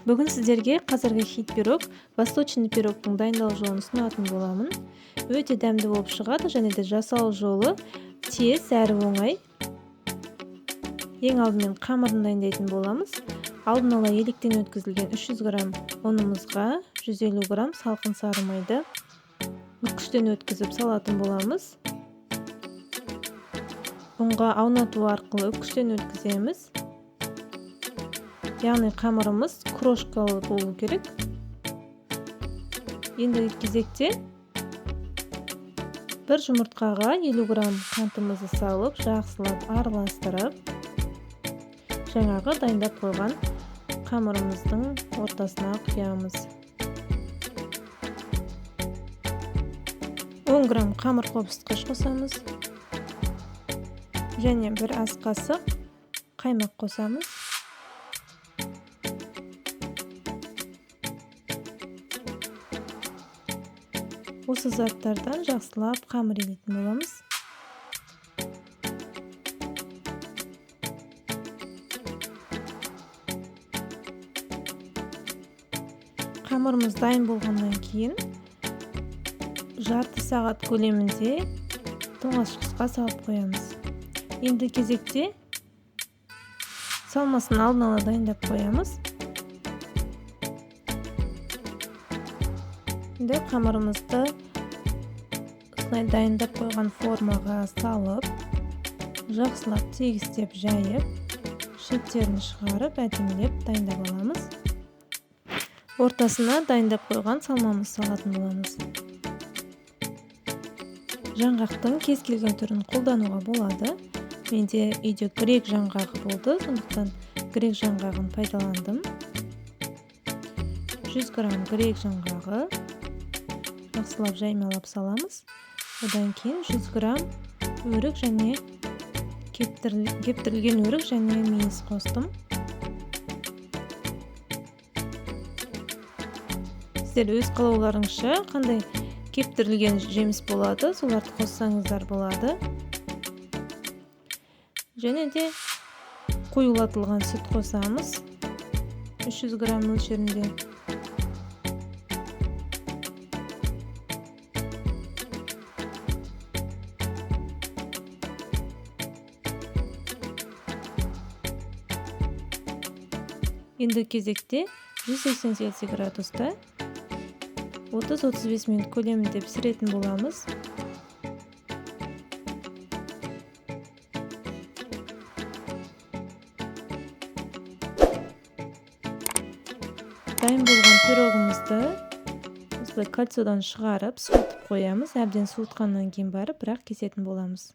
Бүгін сіздерге қазіргі хит пирог, восточный пирогтың дайындалу жолын ұсынатын боламын. Өте дәмді болып шығады және де жасау жолы тез әрі оңай. Ең алдымен қамырын дайындайтын боламыз. Алдын ала електен өткізілген 300 грамм ұнымызға 150 грамм салқын сары майды үккіштен өткізіп салатын боламыз. Ұнға аунату арқылы үккіштен өткіземіз. Яғни қамырымыз крошкалы болу керек. Ендігі кезекте бір жұмыртқаға 50 грамм қантымызды салып, жақсылап араластырып, жаңағы дайындап қойған қамырымыздың ортасына құямыз. 10 грамм қамыр қопсытқыш қосамыз. Және бір ас қасық қаймақ қосамыз. Осы заттардан жақсылап қамыр елейтін боламыз. Қамырымыз дайын болғаннан кейін жарты сағат көлемінде тоңазытқышқа салып қоямыз. Енді кезекте салмасын алдын ала дайындап қоямыз. Енді қамырымызды дайындап қойған формаға салып, жақсылап тегістеп жайып, шеттерін шығарып, әдемілеп дайындап аламыз. Ортасына дайындап қойған салмамыз салатын боламыз. Жаңғақтың кез келген түрін қолдануға болады. Менде үйде грек жаңғағы болды, сондықтан грек жаңғағын пайдаландым. 100 грамм грек жаңғағы жақсылап жаймалап саламыз. Одан кейін 100 грамм өрік және кептірілген өрік және мейіз қостым. Сіздер өз қалауларыңызша қандай кептірілген жеміс болады, соларды қоссаңыздар болады. Және де қоюлатылған сүт қосамыз. 300 грамм мөлшерінде. Енді кезекте 180 Цельсий градуста 30-35 минут көлемінде пісіретін боламыз. Дайын болған пирогымызды осылай кольцодан шығарып, суытып қоямыз. Әбден суытқаннан кейін барып, бірақ кесетін боламыз.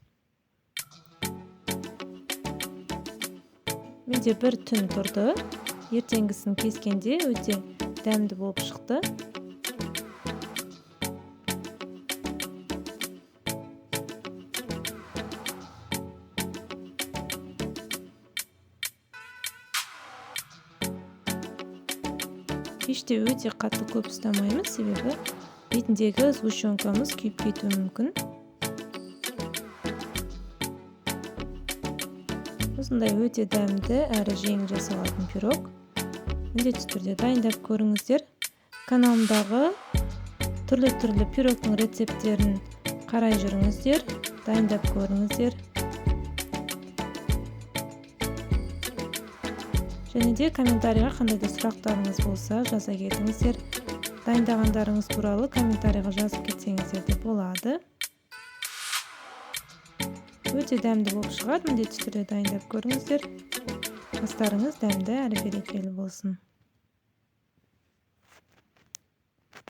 Менде бір түн тұрды. Ертеңгісін кескенде өте дәмді болып шықты. Пеште өте қатты көп ұстамаймыз, себебі бетіндегі сгущенкамыз күйіп кетуі мүмкін. Осындай өте дәмді әрі жеңіл жасалатын пирог. Міндетті түрде дайындап көріңіздер. Каналымдағы түрлі пирогтың рецепттерін қарай жүріңіздер, дайындап көріңіздер. Және де комментарийға қандай да сұрақтарыңыз болса жаза кетіңіздер. Дайындағандарыңыз туралы комментарийға жазып кетсеңіздер де болады. Өте дәмді болып шығады, міндетті түрде дайындап көріңіздер. Астарыңыз дәмді әрі берекелі болсын.